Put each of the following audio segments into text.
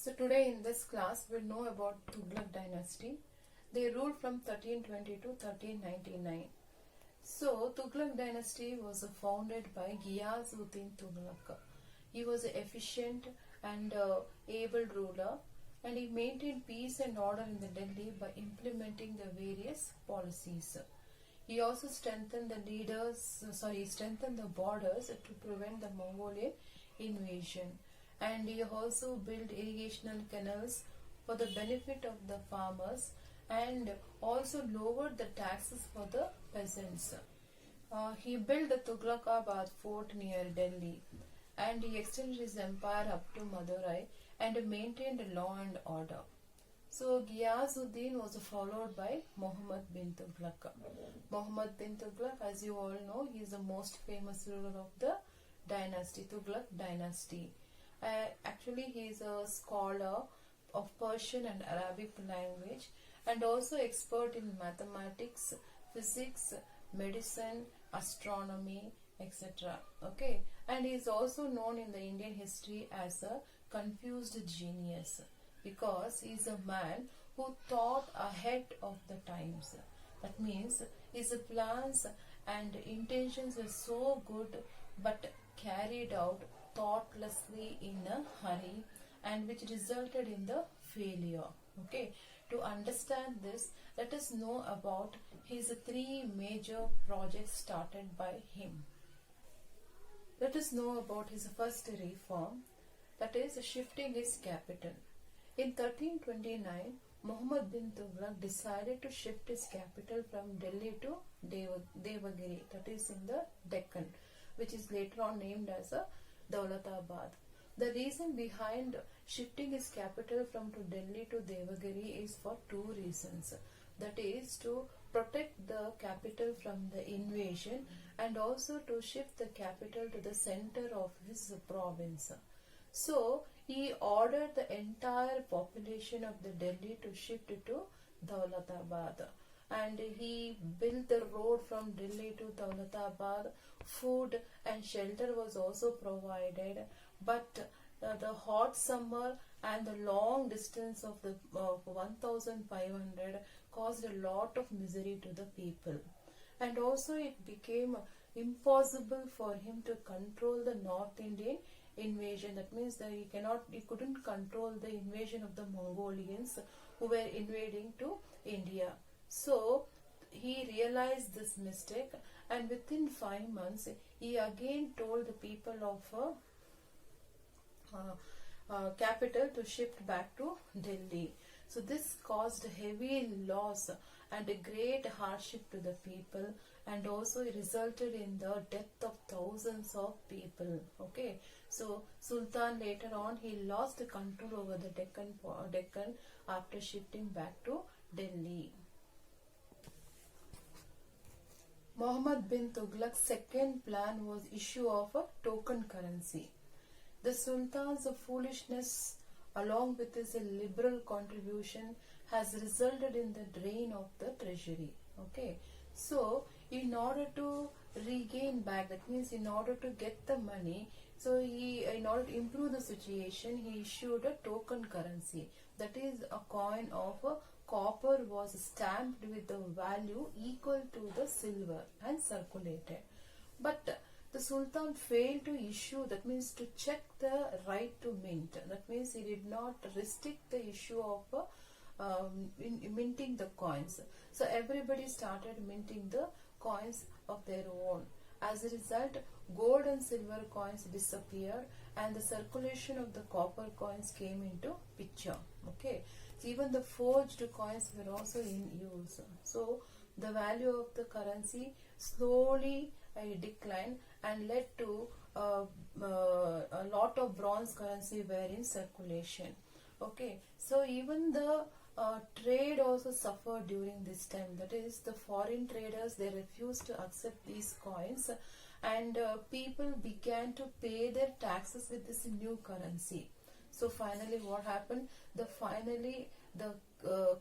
So today in this class we'll know about Tughlaq dynasty. They ruled from 1320 to 1399. So Tughlaq dynasty was founded by Ghiyazuddin Tughlaq. He was an efficient and able ruler, and he maintained peace and order in the Delhi by implementing the various policies. He also strengthened strengthened the borders to prevent the Mongolian invasion. And he also built irrigational canals for the benefit of the farmers and also lowered the taxes for the peasants. He built the Tughlaqabad fort near Delhi, and he extended his empire up to Madurai and maintained law and order. So Ghiyazuddin was followed by Muhammad bin Tughlaq. Muhammad bin Tughlaq, as you all know, he is the most famous ruler of the dynasty, Tughlaq dynasty. Actually, he is a scholar of Persian and Arabic language and also expert in mathematics, physics, medicine, astronomy, etc. Okay, and he is also known in the Indian history as a confused genius because he is a man who thought ahead of the times. That means his plans and intentions were so good but carried out thoughtlessly in a hurry, and which resulted in the failure. Okay, to understand this, let us know about his three major projects started by him. Let us know about his first reform, that is shifting his capital. In 1329, Muhammad bin Tughlaq decided to shift his capital from Delhi to Devagiri, that is in the Deccan, which is later on named as a Daulatabad. The reason behind shifting his capital from to Delhi to Devagiri is for two reasons. That is to protect the capital from the invasion and also to shift the capital to the center of his province. So he ordered the entire population of the Delhi to shift to Daulatabad, and he built the road from Delhi to Daulatabad. Food and shelter was also provided, but the hot summer and the long distance of the 1500 caused a lot of misery to the people, and also it became impossible for him to control the North Indian invasion. That means that he couldn't control the invasion of the Mongolians who were invading to India. So he realized this mistake, and within 5 months he again told the people of capital to shift back to Delhi. So this caused heavy loss and a great hardship to the people, and also it resulted in the death of thousands of people. Okay, so Sultan later on he lost control over the Deccan after shifting back to Delhi. Muhammad bin Tughlaq's second plan was issue of a token currency. The Sultan's foolishness, along with his liberal contribution, has resulted in the drain of the treasury. Okay, so in order to regain back, that means in order to get the money, so in order to improve the situation, he issued a token currency. That is, a coin of copper was stamped with the value equal to the silver and circulated. But the Sultan failed to issue, that means to check the right to mint. That means he did not restrict the issue of minting the coins. So everybody started minting the coins of their own. As a result, gold and silver coins disappeared, and the circulation of the copper coins came into picture. Okay, so even the forged coins were also in use. So the value of the currency slowly declined and led to a lot of bronze currency were in circulation. Okay, so even the trade also suffered during this time. That is, the foreign traders, they refused to accept these coins, and people began to pay their taxes with this new currency. So finally what happened? The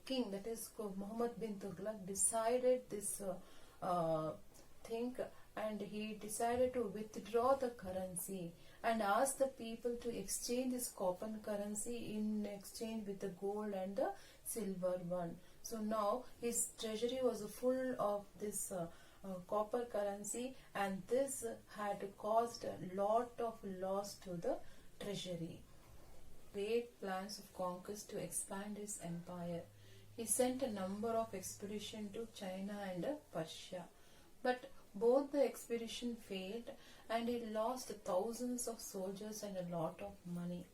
king, that is Muhammad bin Tughlaq, decided this thing, and he decided to withdraw the currency and asked the people to exchange this copper currency in exchange with the gold and the silver one. So now his treasury was full of this copper currency, and this had caused a lot of loss to the treasury. Great plans of conquest to expand his empire. He sent a number of expeditions to China and Persia, but both the expedition failed, and he lost thousands of soldiers and a lot of money.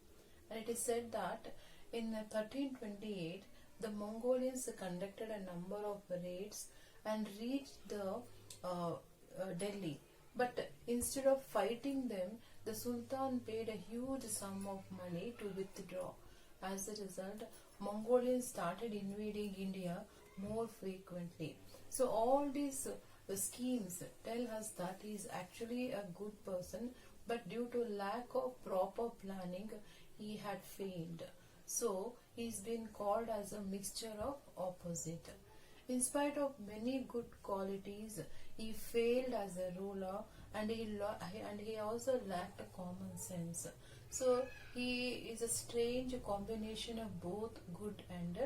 And it is said that in 1328 the Mongolians conducted a number of raids and reached the Delhi. But instead of fighting them, the Sultan paid a huge sum of money to withdraw. As a result, Mongolians started invading India more frequently. So all these schemes tell us that he is actually a good person, but due to lack of proper planning, he had failed. So he's been called as a mixture of opposite. In spite of many good qualities, he failed as a ruler, and he also lacked common sense. So he is a strange combination of both good and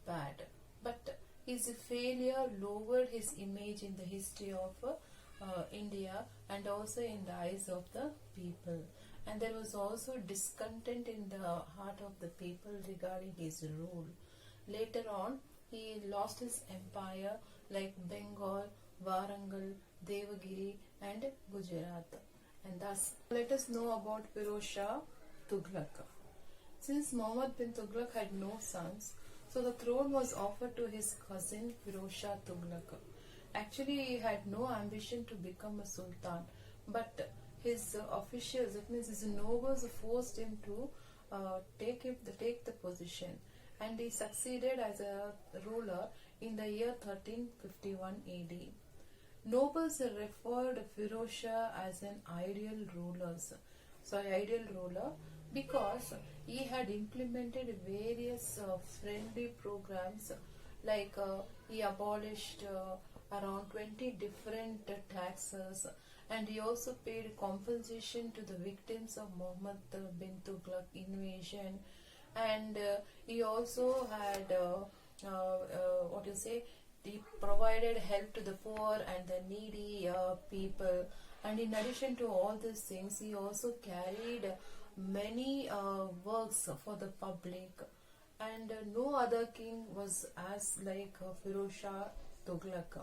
bad. But his failure lowered his image in the history of India and also in the eyes of the people. And there was also discontent in the heart of the people regarding his rule. Later on, he lost his empire like Bengal, Warangal, Devagiri and Gujarat. And thus, let us know about Firoz Shah Tughlaq. Since Muhammad bin Tughlaq had no sons, so the throne was offered to his cousin Firoz Shah Tughlaq. Actually, he had no ambition to become a sultan, but his officials, that means his nobles, forced him to take the position, and he succeeded as a ruler in the year 1351 AD. Nobles referred Firoz Shah as an ideal ruler because he had implemented various friendly programs, like he abolished around 20 different taxes, and he also paid compensation to the victims of Muhammad bin Tughlaq invasion, and he also had he provided help to the poor and the needy people. And in addition to all these things, he also carried many works for the public, and no other king was as like Firoz Shah Tughlaq.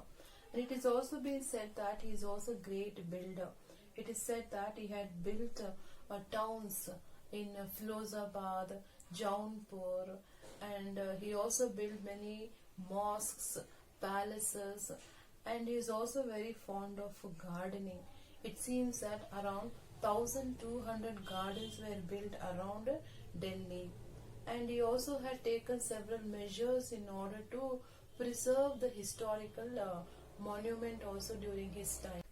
And it is also been said that he is also a great builder. It is said that he had built towns in Filozabad, Jaunpur, and he also built many mosques, palaces, and he is also very fond of gardening. It seems that around 1200 gardens were built around Delhi, and he also had taken several measures in order to preserve the historical monument also during his time.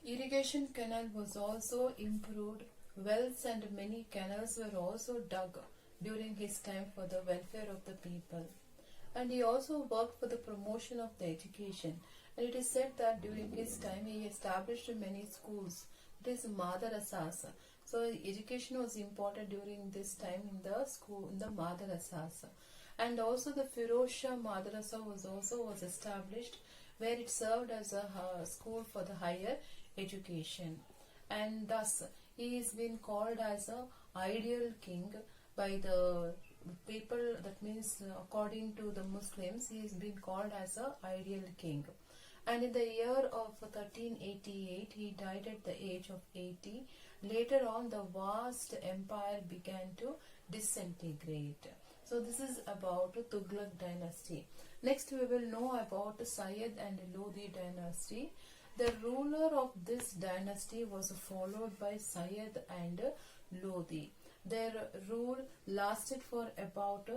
Irrigation canal was also improved. Wells and many canals were also dug during his time for the welfare of the people. And he also worked for the promotion of the education. And it is said that during his time he established many schools. It is madrasas. So education was important during this time in the school, in the madrasas. And also the Firoz Shah Madrasa was established, where it served as a school for the higher education. And thus he is been called as a ideal king by the people. That means according to the Muslims, he is been called as a ideal king. And in the year of 1388 he died at the age of 80. Later on, the vast empire began to disintegrate. So this is about Tughlaq dynasty. Next we will know about Sayyid and Lodi dynasty. The ruler of this dynasty was followed by Sayyid and Lodi. Their rule lasted for about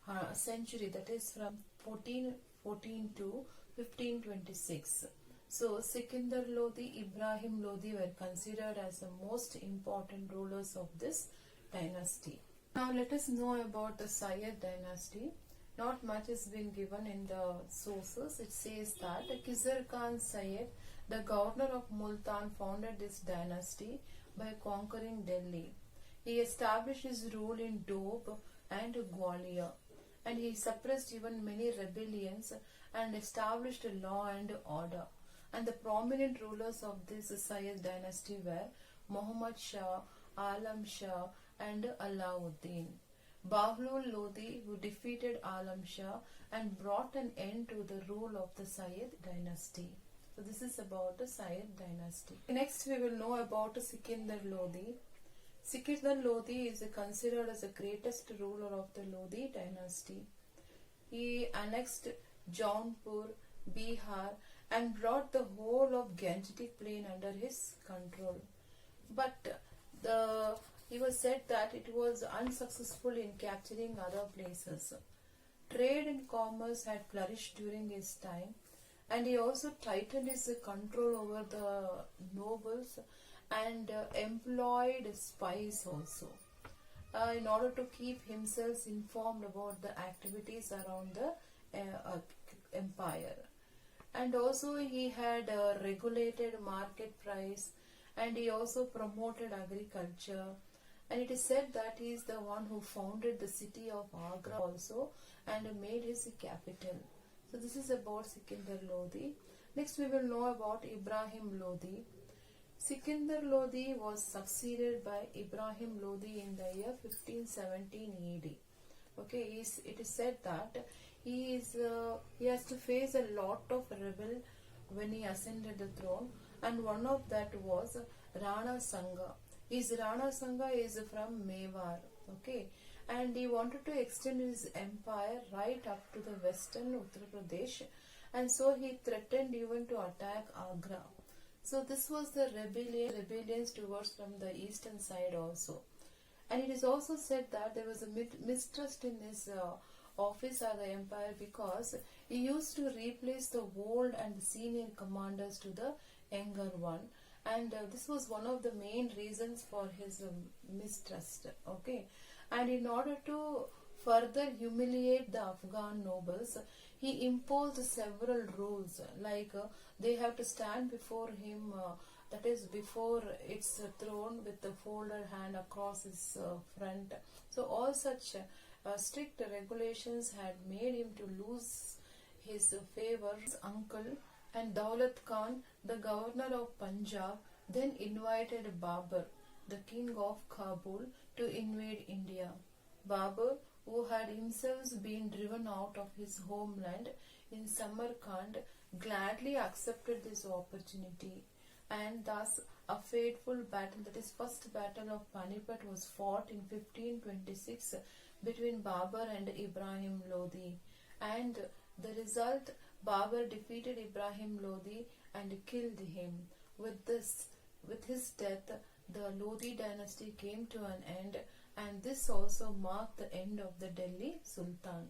a century, that is from 1414 to 1526. So Sikandar Lodi, Ibrahim Lodi were considered as the most important rulers of this dynasty. Now let us know about the Sayyid dynasty. Not much has been given in the sources. It says that Khizr Khan Sayyid, the governor of Multan, founded this dynasty by conquering Delhi. He established his rule in Doab and Gwalior, and he suppressed even many rebellions and established law and order. And the prominent rulers of this Sayyid dynasty were Muhammad Shah, Alam Shah, and Alauddin. Bahlul Lodi, who defeated Alam Shah and brought an end to the rule of the Sayyid dynasty. So this is about the Sayyid dynasty. Next we will know about Sikandar Lodi. Sikandar Lodi is considered as the greatest ruler of the Lodi dynasty. He annexed Jaunpur, Bihar, and brought the whole of Gangetic plain under his control. But he was said that it was unsuccessful in capturing other places. Trade and commerce had flourished during his time, and he also tightened his control over the nobles and employed spies also in order to keep himself informed about the activities around the empire. And also he had regulated market price, and he also promoted agriculture, and it is said that he is the one who founded the city of Agra also and made his capital. So this is about Sikandar Lodi. Next we will know about Ibrahim Lodi. Sikandar Lodi was succeeded by Ibrahim Lodi in the year 1517 AD. Okay, it is said that he has to face a lot of rebel when he ascended the throne, and one of that was Rana Sanga. His Rana Sanga is from Mewar, okay, and he wanted to extend his empire right up to the western Uttar Pradesh, and so he threatened even to attack Agra. So this was the rebellions towards from the eastern side also. And it is also said that there was a mistrust in his office or the empire, because he used to replace the old and the senior commanders to the younger one, and this was one of the main reasons for his mistrust. Okay, and in order to further humiliate the Afghan nobles, he imposed several rules, like they have to stand before him, that is before its throne, with the folded hand across his front. So all such strict regulations had made him to lose his favor. His uncle and Daulat Khan, the governor of Punjab, then invited Babur, the king of Kabul, to invade India. Babur, who had himself been driven out of his homeland in Samarkand, gladly accepted this opportunity, and thus a fateful battle, that is first battle of Panipat, was fought in 1526 between Babur and Ibrahim Lodi, and the result, Babur defeated Ibrahim Lodi and killed him. With his death, the Lodi dynasty came to an end, and this also marked the end of the Delhi Sultan.